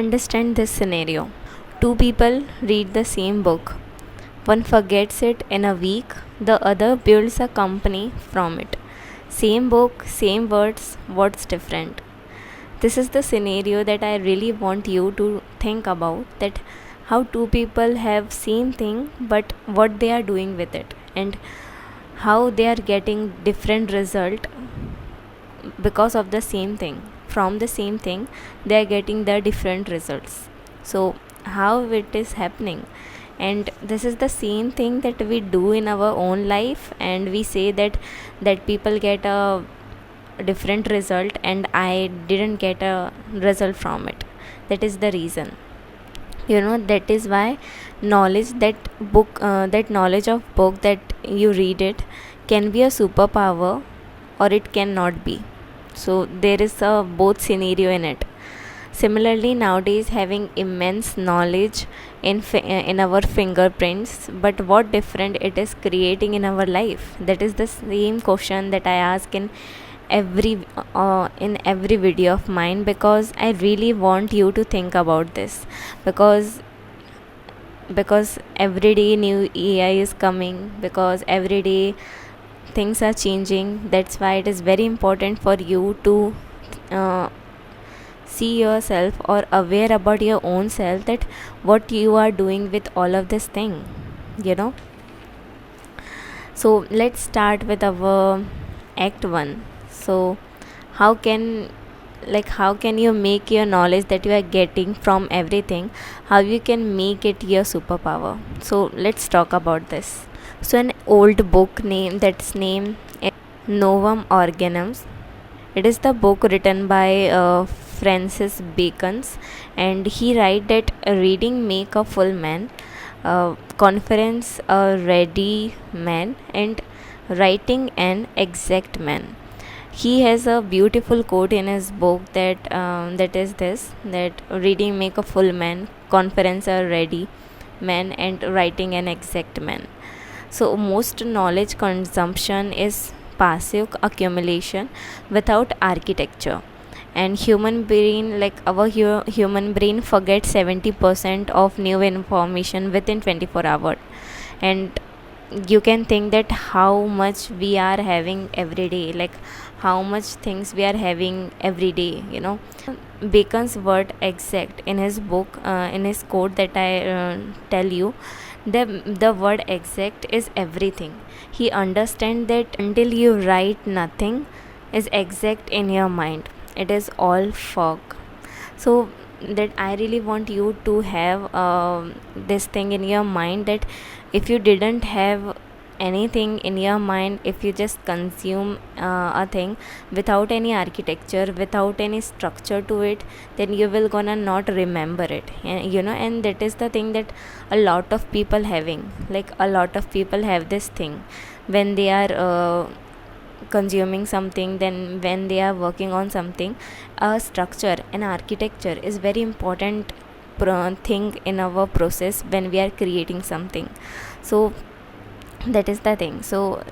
Understand this scenario. Two people read the same book. One forgets it in a week, the other builds a company from it. Same book, same words, what's different? This is the scenario that I really want you to think about, that how two people have same thing but what they are doing with it, and how they are getting different result because of the same thing. From the same thing they are getting the different results. So how it is happening? And this is the same thing that we do in our own life, and we say that people get a different result and I didn't get a result from it. That is the reason. That is why knowledge, that knowledge of book that you read it, can be a superpower or it cannot be. So there is a both scenario in it. Similarly, nowadays having immense knowledge in our fingerprints, but what different it is creating in our life? That is the same question that I ask in every video of mine, because I really want you to think about this, because every day new AI is coming, because every day things are changing. That's why it is very important for you to uh, see yourself or aware about your own self, that what you are doing with all of this thing you know so let's start with our act 1. So how can how can you make your knowledge that you are getting from everything, how you can make it your superpower? So let's talk about this. So an old book name, that's name is Novum Organums. It is the book written by Francis Bacon, and he write that reading make a full man, conference a ready man, and writing an exact man. He has a beautiful quote in his book that is this, that reading make a full man, conference a ready man, and writing an exact man. So most knowledge consumption is passive accumulation without architecture, and human brain, our human brain forgets 70% of new information within 24 hours. And you can think that how much we are having every day, how much things we are having every day. Bacon's word exact in his book, in his quote that I tell you, the word exact is everything. He understands that until you write, nothing is exact in your mind, it is all fog. So that I really want you to have this thing in your mind, that if you didn't have anything in your mind, if you just consume a thing without any architecture, without any structure to it, then you will gonna not remember it. And that is the thing that a lot of people having, a lot of people have this thing when they are consuming something, then when they are working on something. A structure and architecture is very important thing in our process when we are creating something. So that is the thing. So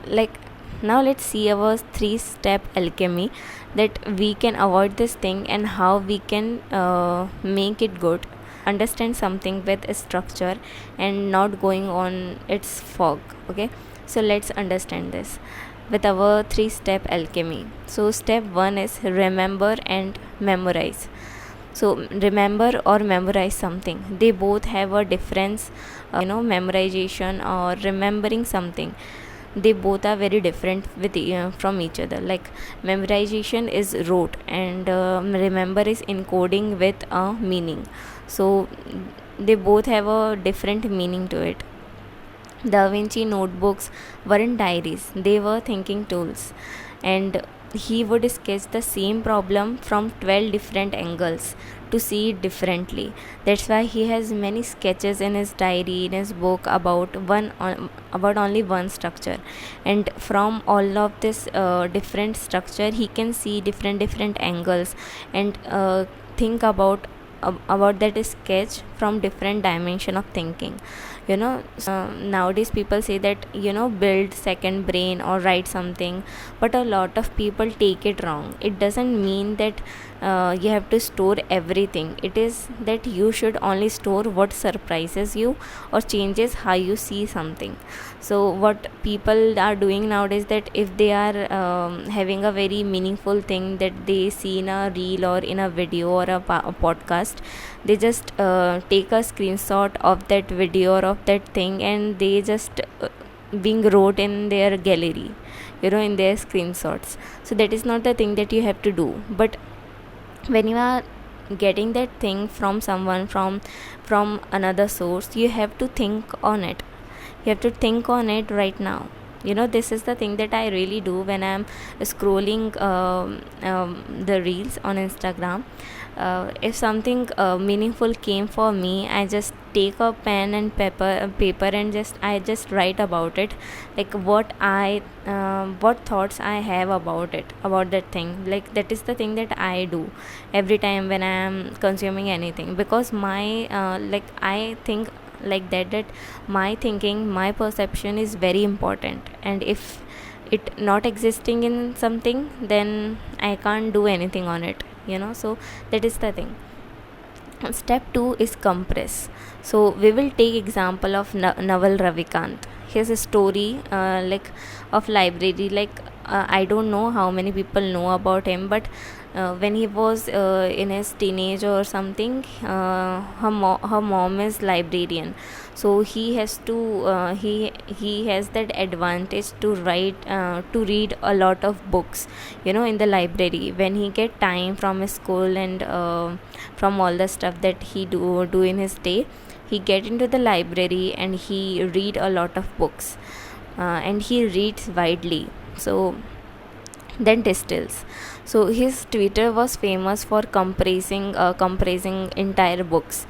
now let's see our 3-step alchemy, that we can avoid this thing and how we can make it good. Understand something with a structure and not going on its fog. Okay, so let's understand this with our 3-step alchemy. So step 1 is remember and memorize. So remember or memorize something, they both have a difference. Memorization or remembering something, they both are very different from each other. Memorization is rote, and remember is encoding with a meaning. So they both have a different meaning to it. Da Vinci notebooks weren't diaries, they were thinking tools. And he would sketch the same problem from 12 different angles to see it differently. That's why he has many sketches in his diary, in his book, about only one structure. And from all of this different structure, he can see different angles, and think about that sketch from different dimension of thinking. Nowadays people say that build second brain or write something, but a lot of people take it wrong. It doesn't mean that you have to store everything. It is that you should only store what surprises you or changes how you see something. So what people are doing nowadays, that if they are having a very meaningful thing that they see in a reel or in a video or a podcast, they just take a screenshot of that video or of that thing, and they just being wrote in their gallery, in their screenshots. So that is not the thing that you have to do. But when you are getting that thing from someone, from another source, you have to think on it. You have to think on it right now. This is the thing that I really do when I'm scrolling the reels on Instagram. If something meaningful came for me, I just take a pen and paper and I just write about it, like what thoughts I have about that thing. Like that is the thing that I do every time when I am consuming anything, because my I think like that my thinking, my perception is very important, and if it not existing in something, then I can't do anything on it. So that is the thing. Step 2 is compress. So we will take example of Naval Ravikant. His story of library, I don't know how many people know about him, but when he was in his teenage or something, her mom is librarian, so he has to he has that advantage to read a lot of books, in the library. When he get time from his school and from all the stuff that he do in his day, he get into the library and he read a lot of books, and he reads widely. So then distills. So his Twitter was famous for compressing entire books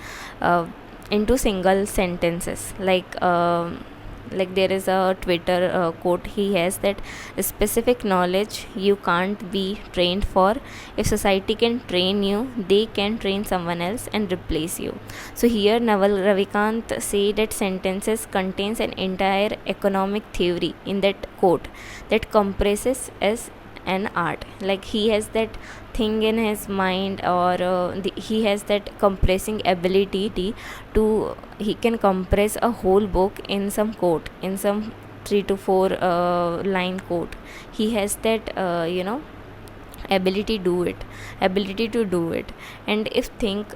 into single sentences. Like there is a Twitter quote he has, that specific knowledge you can't be trained for. If society can train you, they can train someone else and replace you. So here Naval Ravikant say that sentences contains an entire economic theory in that quote, that compresses as an art. Like he has that thing in his mind, or he has that compressing ability to he can compress a whole book in some quote, in some 3 to 4 line quote. He has that ability to do it. And if think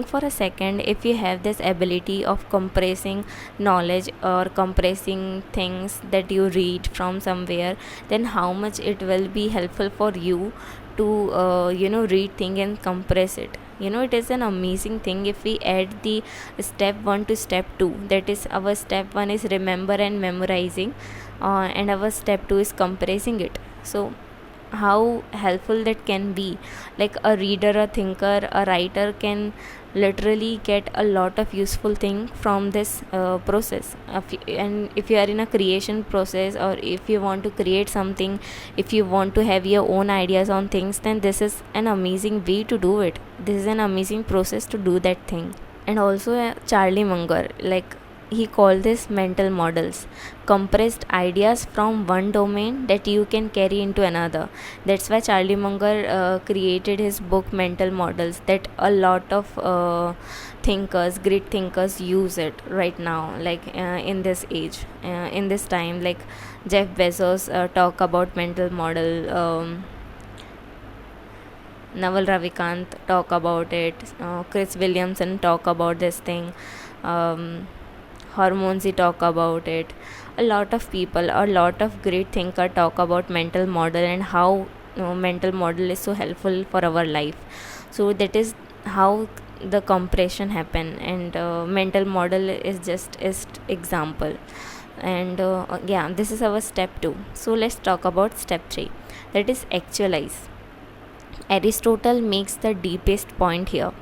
for a second, if you have this ability of compressing knowledge or compressing things that you read from somewhere, then how much it will be helpful for you to read thing and compress it. It is an amazing thing. If we add the step 1 to step 2, that is, our step 1 is remember and memorizing, and our step 2 is compressing it. So how helpful that can be. Like a reader, a thinker, a writer can literally get a lot of useful thing from this process. And if you are in a creation process, or if you want to create something, if you want to have your own ideas on things, then this is an amazing way to do it. This is an amazing process to do that thing. And also Charlie Munger, he called this mental models, compressed ideas from one domain that you can carry into another. That's why Charlie Munger created his book Mental Models, that a lot of great thinkers use it right now, in this age, in this time. Like Jeff Bezos talk about mental model, Naval Ravikant talk about it, Chris Williamson talk about this thing, hormones he talk about it. A lot of people, a lot of great thinker talk about mental model, and how mental model is so helpful for our life. So that is how the compression happen, and mental model is just example. And this is our step 2. So let's talk about step 3, that is actualize. Aristotle makes the deepest point here.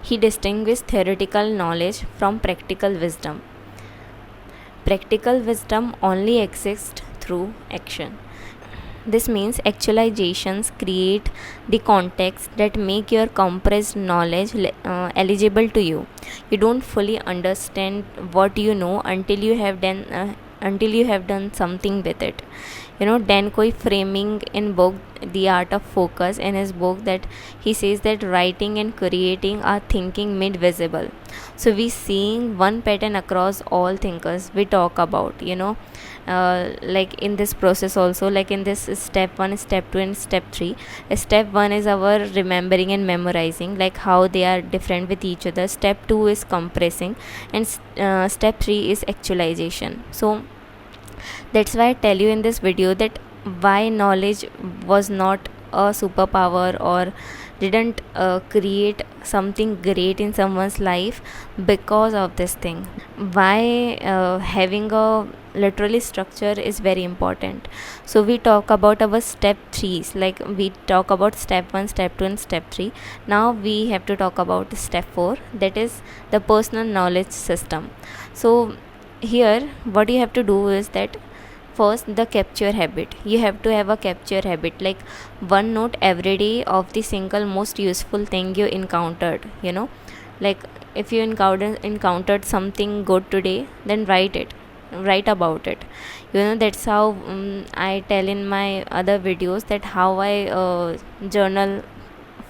He distinguishes theoretical knowledge from practical wisdom. Practical wisdom only exists through action. This means actualizations create the context that make your compressed knowledge eligible to you. You don't fully understand what you know until you have done something with it. Dan Koi framing in book The Art of Focus, in his book, that he says that writing and creating are thinking made visible. So we seeing one pattern across all thinkers we talk about, like in this process also, like in this step 1, step 2 and step 3. Step 1 is our remembering and memorizing, like how they are different with each other. Step 2 is compressing, and step 3 is actualization. So that's why I tell you in this video that why knowledge was not a superpower, or didn't create something great in someone's life because of this thing. Why having a literally structure is very important. So we talk about our step 3s, like we talk about step 1, step 2 and step 3. Now we have to talk about step 4, that is the personal knowledge system. So here what you have to do is that first, the capture habit. You have to have a capture habit, like one note every day of the single most useful thing you encountered. Like if you encountered something good today, then write about it. That's how I tell in my other videos that how I journal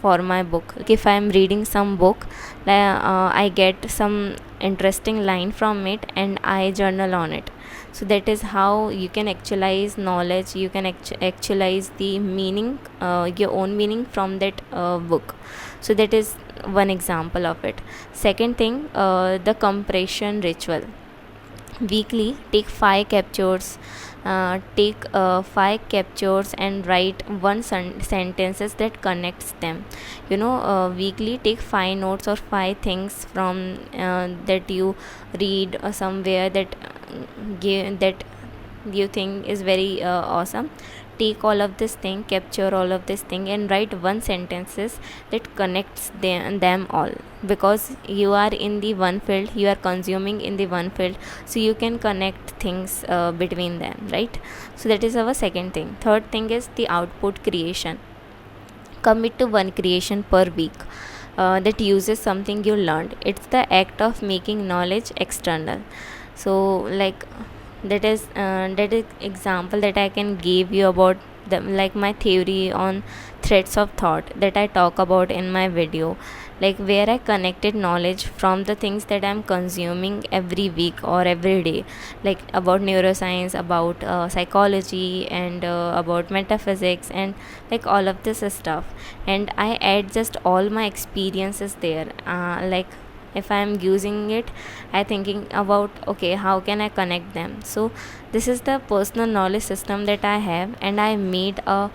for my book. Like if I am reading some book, I get some interesting line from it and I journal on it. So that is how you can actualize knowledge. You can actualize the meaning, your own meaning from that book. So that is one example of it. Second thing, the compression ritual. Weekly take 5 captures and write one sentences that connects them. Weekly take 5 notes or 5 things from that you read somewhere, that that you think is very awesome. Take all of this thing, capture all of this thing and write one sentences that connects them all, because you are in the one field, you are consuming in the one field, so you can connect things between them, right? So that is our second thing. Third thing is the output creation. Commit to one creation per week that uses something you learned. It's the act of making knowledge external. So like that is example that I can give you about like my theory on threads of thought that I talk about in my video, like where I connected knowledge from the things that I'm consuming every week or every day, like about neuroscience, about psychology, and about metaphysics, and like all of this stuff. And I add just all my experiences there, like if I am using it, I thinking about, okay, how can I connect them. So this is the personal knowledge system that I have, and I made a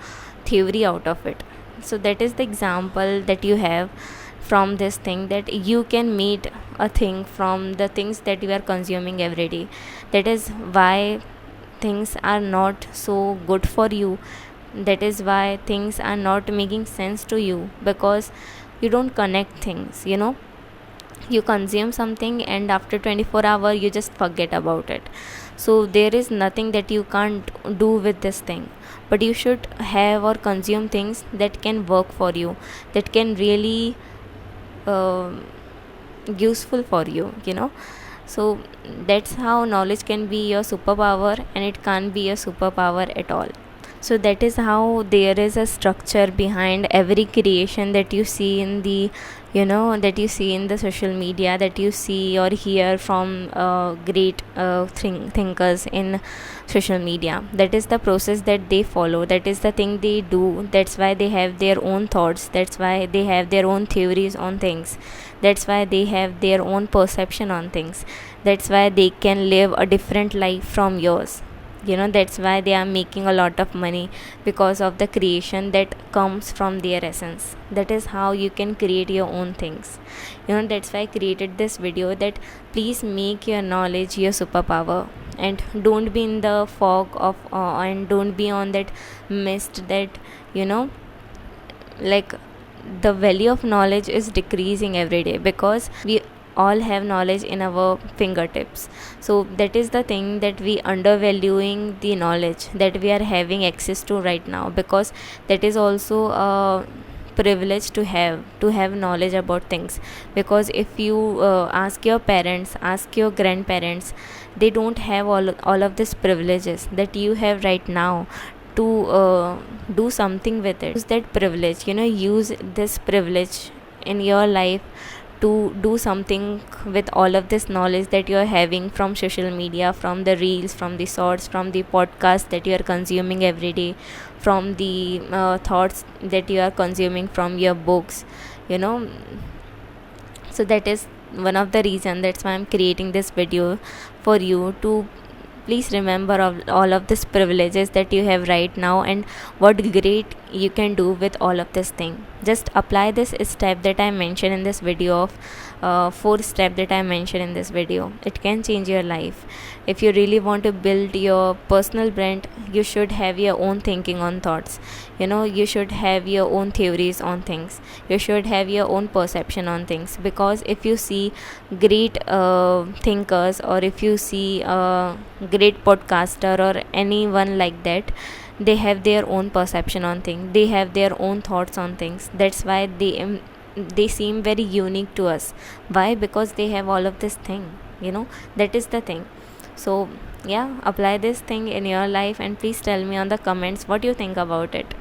theory out of it. So that is the example that you have from this thing, that you can meet a thing from the things that you are consuming every day. That is why things are not so good for you. That is why things are not making sense to you, because you don't connect things. You consume something and after 24 hours you just forget about it. So there is nothing that you can't do with this thing, but you should have or consume things that can work for you, that can really uh, useful for you. So that's how knowledge can be your superpower, and it can't be a superpower at all. So that is how there is a structure behind every creation that you see in the that you see in the social media, that you see or hear from great thinkers in social media. That is the process that they follow, that is the thing they do. That's why they have their own thoughts, that's why they have their own theories on things, that's why they have their own perception on things, that's why they can live a different life from yours. That's why they are making a lot of money, because of the creation that comes from their essence. That is how you can create your own things. That's why I created this video, that please make your knowledge your superpower, and don't be in the fog of and don't be on that mist, that like the value of knowledge is decreasing every day, because we all have knowledge in our fingertips. So that is the thing, that we undervaluing the knowledge that we are having access to right now, because that is also a privilege to have knowledge about things. Because if you ask your parents, ask your grandparents, they don't have all of these privileges that you have right now to do something with it. Use that privilege, use this privilege in your life to do something with all of this knowledge that you are having from social media, from the reels, from the shorts, from the podcast that you are consuming every day, from the thoughts that you are consuming from your books, you know. So that is one of the reason, that's why I'm creating this video for you to please remember of all of these privileges that you have right now, and what great you can do with all of this thing. Just apply this step that I mentioned in this video of 4 step that I mentioned in this video. It can change your life. If you really want to build your personal brand, you should have your own thinking on thoughts. You should have your own theories on things. You should have your own perception on things. Because if you see great thinkers, or if you see a great podcaster or anyone like that, they have their own perception on things, they have their own thoughts on things. That's why they seem very unique to us. Why? Because they have all of this thing. That is the thing. So yeah, apply this thing in your life, and please tell me on the comments what you think about it.